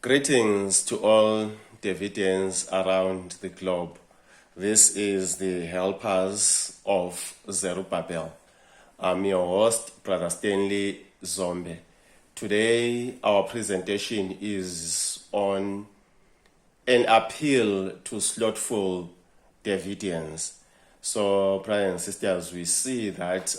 Greetings to all Davidians around the globe. This is the Helpers of Zerubbabel. I'm your host, Brother Stanley Zombe. Today, our presentation is on an appeal to slothful Davidians. So, brothers and sisters, we see that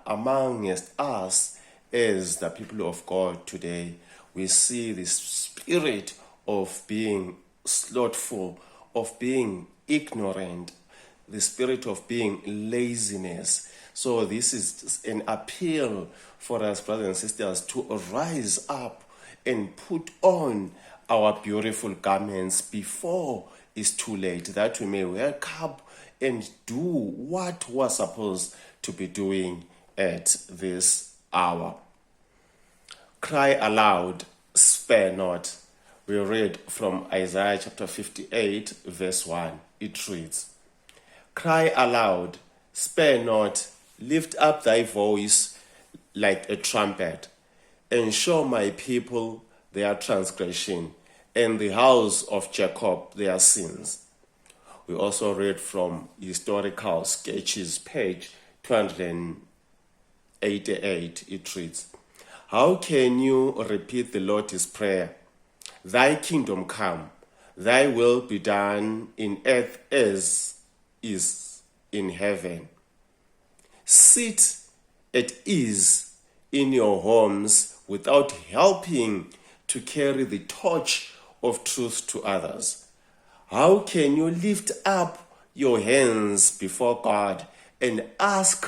amongst us as the people of God today, we see this spirit of being slothful, of being ignorant, the spirit of being laziness. So this is an appeal for us, brothers and sisters, to rise up and put on our beautiful garments before it's too late, that we may wake up and do what we're supposed to be doing at this hour. Cry aloud, spare not. We read from Isaiah chapter 58, verse 1. It reads, Cry aloud, spare not, lift up thy voice like a trumpet, and show my people their transgression, and the house of Jacob their sins. We also read from Historical Sketches, page 288. It reads, How can you repeat the Lord's Prayer? Thy kingdom come, thy will be done in earth as is in heaven. Sit at ease in your homes without helping to carry the torch of truth to others. How can you lift up your hands before God and ask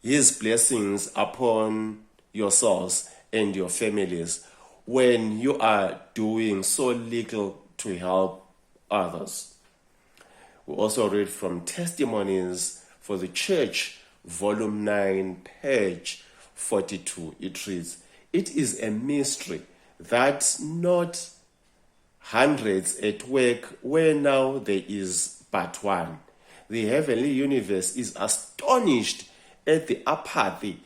His blessings upon yourselves and your families when you are doing so little to help others? We also read from Testimonies for the Church, volume 9, page 42. It reads, It is a mystery that not hundreds at work where now there is but one. The heavenly universe is astonished at the apathy,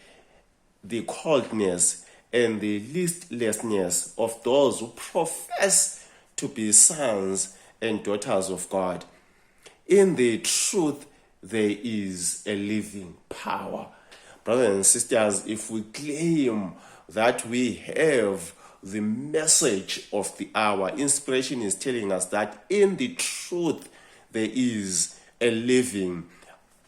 the coldness, and the listlessness of those who profess to be sons and daughters of God. In the truth, there is a living power. Brothers and sisters, if we claim that we have the message of the hour, inspiration is telling us that in the truth, there is a living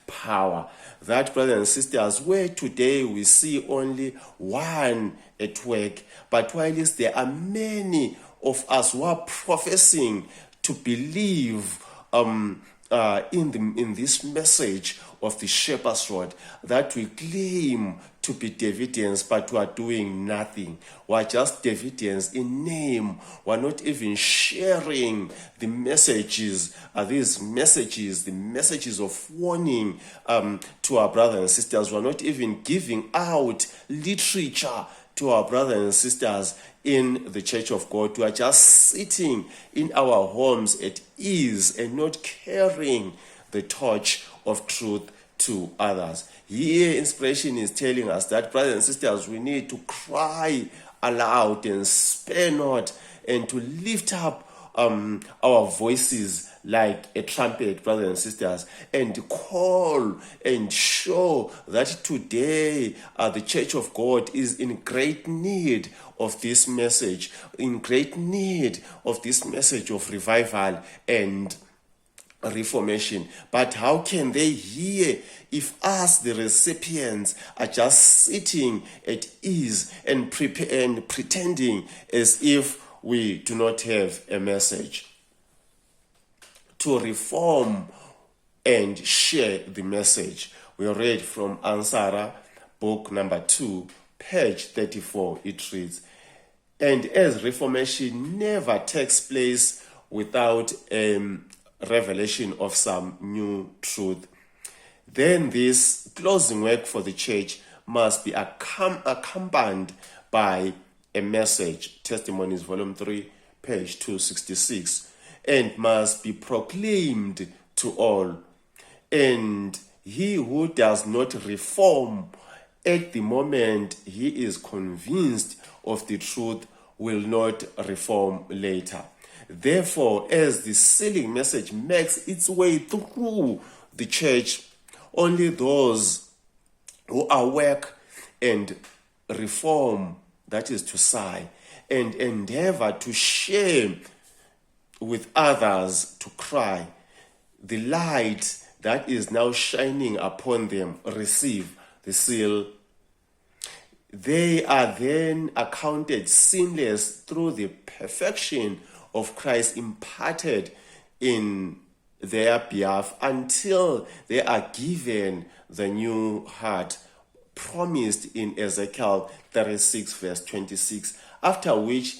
power. That, brothers and sisters, where today we see only one at work, but whilst there are many of us who are professing to believe in this message of the shepherd's rod, that we claim to be Davidians, but we are doing nothing. We are just Davidians in name. We are not even sharing the messages, the messages of warning to our brothers and sisters. We are not even giving out literature to our brothers and sisters in the church of God. We are just sitting in our homes at ease and not carrying the torch of truth to others. Here, inspiration is telling us that, brothers and sisters, we need to cry aloud and spare not, and to lift up our voices like a trumpet, brothers and sisters, and call and show that today the church of God is in great need of this message, in great need of this message of revival and reformation. But how can they hear if us, the recipients, are just sitting at ease and pretending as if we do not have a message? To reform and share the message, we read from Ansara, book number 2, page 34. It reads, And as reformation never takes place without revelation of some new truth, then this closing work for the church must be accompanied by a message, Testimonies, volume 3, page 266, and must be proclaimed to all. And he who does not reform at the moment he is convinced of the truth will not reform later. Therefore, as the sealing message makes its way through the church, only those who awake and reform, that is to sigh, and endeavor to share with others to cry, the light that is now shining upon them receive the seal. They are then accounted sinless through the perfection of Christ imparted in their behalf until they are given the new heart promised in Ezekiel 36 verse 26, after which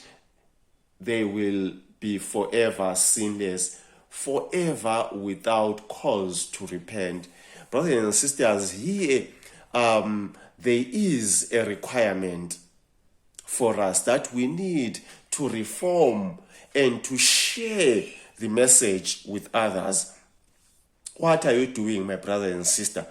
they will be forever sinless, forever without cause to repent. Brothers and sisters, here there is a requirement for us that we need to reform and to share the message with others. What are you doing, my brother and sister?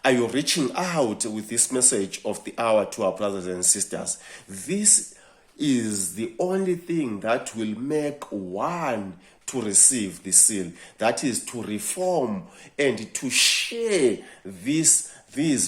Are you reaching out with this message of the hour to our brothers and sisters? This is the only thing that will make one to receive the seal. That is to reform and to share these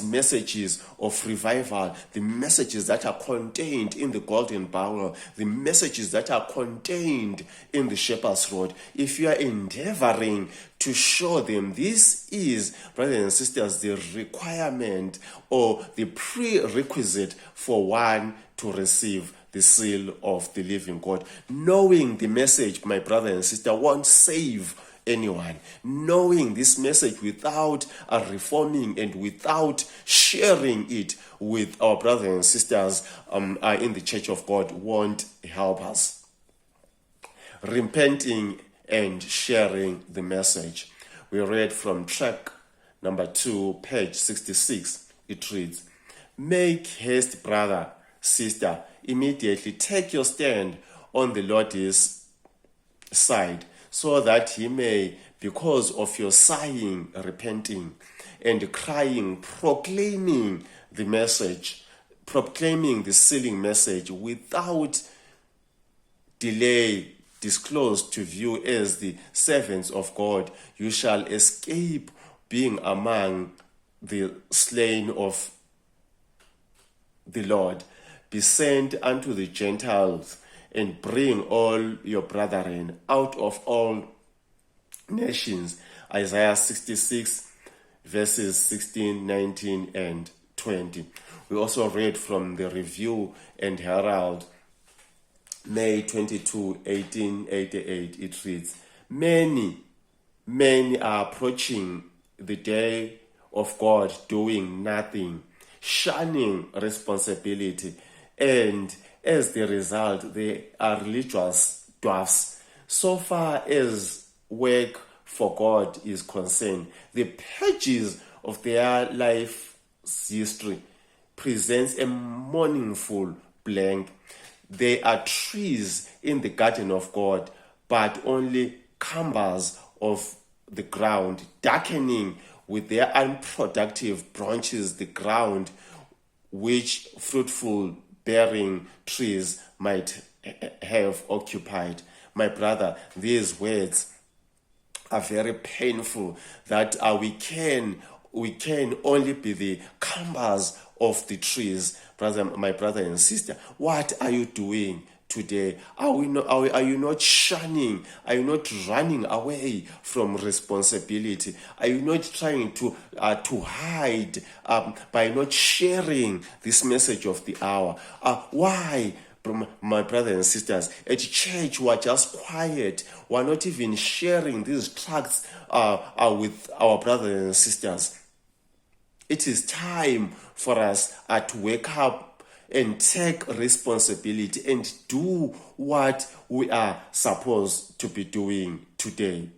messages of revival, the messages that are contained in the golden bowl, the messages that are contained in the shepherd's rod. If you are endeavoring to show them, this is, brothers and sisters, the requirement or the prerequisite for one to receive the seal of the living God. Knowing the message, my brother and sister, won't save anyone. Knowing this message without reforming and without sharing it with our brothers and sisters in the church of God won't help us. Repenting and sharing the message. We read from track number 2, page 66. It reads, "Make haste, brother, sister, immediately take your stand on the Lord's side, so that he may, because of your sighing, repenting, and crying, proclaiming the message, proclaiming the sealing message without delay, disclosed to view as the servants of God, you shall escape being among the slain of the Lord. Be sent unto the Gentiles, and bring all your brethren out of all nations." Isaiah 66 verses 16, 19, and 20. We also read from the Review and Herald, May 22, 1888. It reads, Many are approaching the day of God doing nothing, shunning responsibility, and as the result, they are religious dwarfs. So far as work for God is concerned, the pages of their life history presents a mournful blank. They are trees in the garden of God, but only cumbers of the ground, darkening with their unproductive branches the ground which fruitful bearing trees might have occupied. My brother, these words are very painful, that we can only be the cumbers of the trees. My brother and sister, what are you doing today? Are you not shunning? Are you not running away from responsibility? Are you not trying to hide by not sharing this message of the hour? Why? My brothers and sisters, at church we are just quiet. We are not even sharing these tracts with our brothers and sisters. It is time for us to wake up and take responsibility and do what we are supposed to be doing today.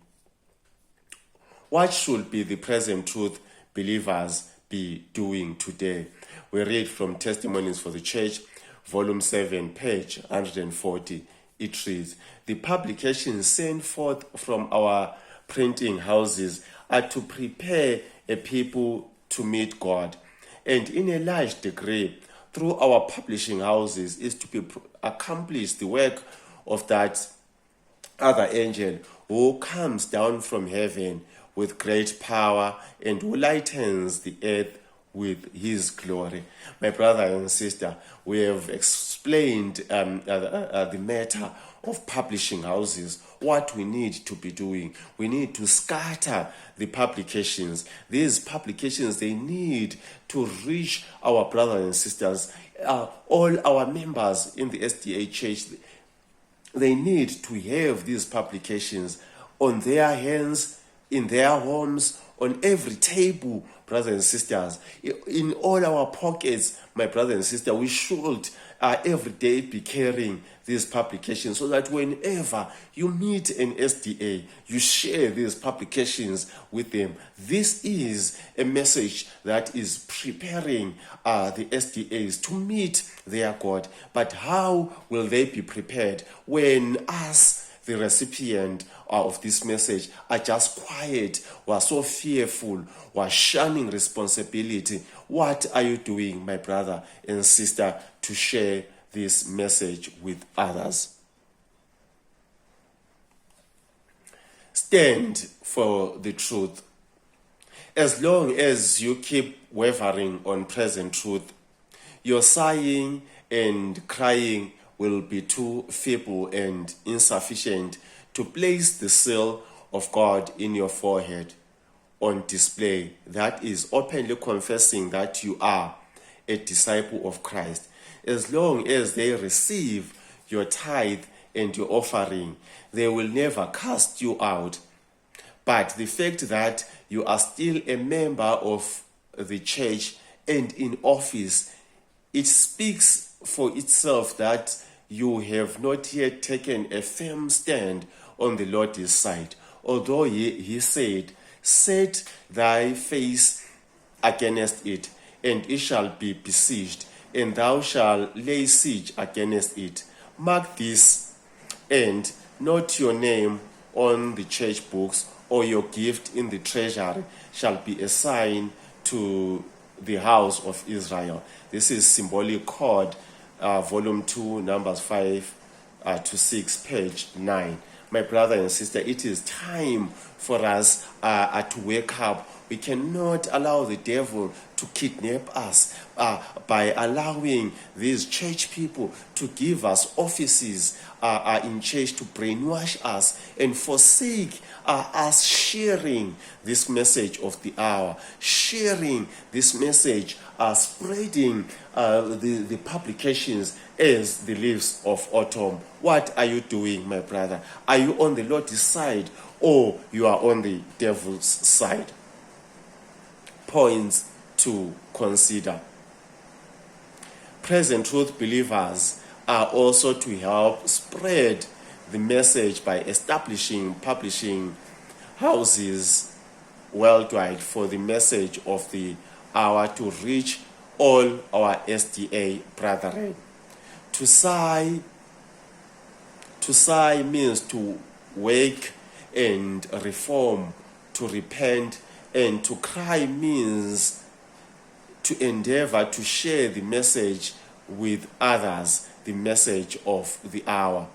What should be the present truth believers be doing today? We read from Testimonies for the Church, Volume 7, page 140. It reads, "The publications sent forth from our printing houses are to prepare a people to meet God, and in a large degree, through our publishing houses is to be accomplish the work of that other angel who comes down from heaven with great power and who lightens the earth with his glory. My brother and sister, we have explained the matter of publishing houses, what we need to be doing. We need to scatter the publications. These publications, they need to reach our brothers and sisters, all our members in the SDA church. They need to have these publications on their hands, in their homes, on every table, brothers and sisters, in all our pockets. My brother and sister, we should every day be carrying these publications so that whenever you meet an SDA, you share these publications with them. This is a message that is preparing the SDAs to meet their God. But how will they be prepared when us, the recipient of this message, are just quiet, we are so fearful, we are shunning responsibility? What are you doing, my brother and sister, to share this message with others? Stand for the truth. As long as you keep wavering on present truth, your sighing and crying will be too feeble and insufficient to place the seal of God in your forehead on display. That is openly confessing that you are a disciple of Christ. As long as they receive your tithe and your offering, they will never cast you out. But the fact that you are still a member of the church and in office, it speaks for itself that you have not yet taken a firm stand on the Lord's side. Although he said, set thy face against it, and it shall be besieged, and thou shalt lay siege against it. Mark this, and not your name on the church books, or your gift in the treasury shall be a sign to the house of Israel. This is symbolic code, volume 2, numbers 5 to 6, page 9. My brother and sister, it is time for us to wake up. We cannot allow the devil to kidnap us by allowing these church people to give us offices in church, to brainwash us and forsake us sharing this message of the hour, sharing this message, spreading the publications as the leaves of autumn. What are you doing, my brother? Are you on the Lord's side or you are on the devil's side? Points to consider. Present truth believers are also to help spread the message by establishing publishing houses worldwide for the message of the hour to reach all our SDA brethren. To sigh means to wake and reform, to repent, and to cry means to endeavor to share the message with others, the message of the hour.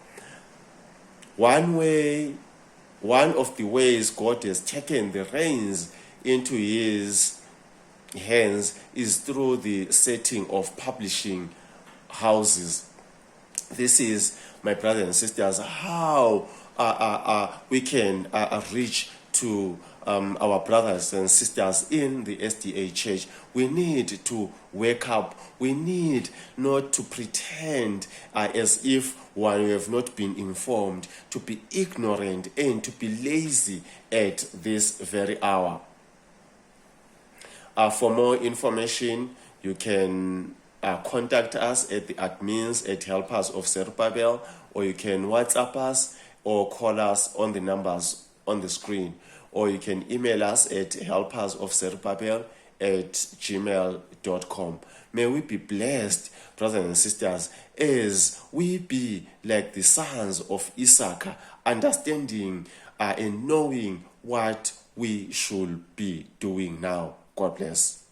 One of the ways God has taken the reins into his hands is through the setting of publishing houses. This is, my brothers and sisters, how we can reach to our brothers and sisters in the SDA church. We need to wake up. We need not to pretend as if we have not been informed, to be ignorant and to be lazy at this very hour. For more information, you can contact us at the admins at Helpers of Zerubbabel, or you can WhatsApp us or call us on the numbers on the screen, or you can email us at helpersofzerubbabel@gmail.com. May we be blessed, brothers and sisters, as we be like the sons of Issachar, understanding and knowing what we should be doing now. God bless.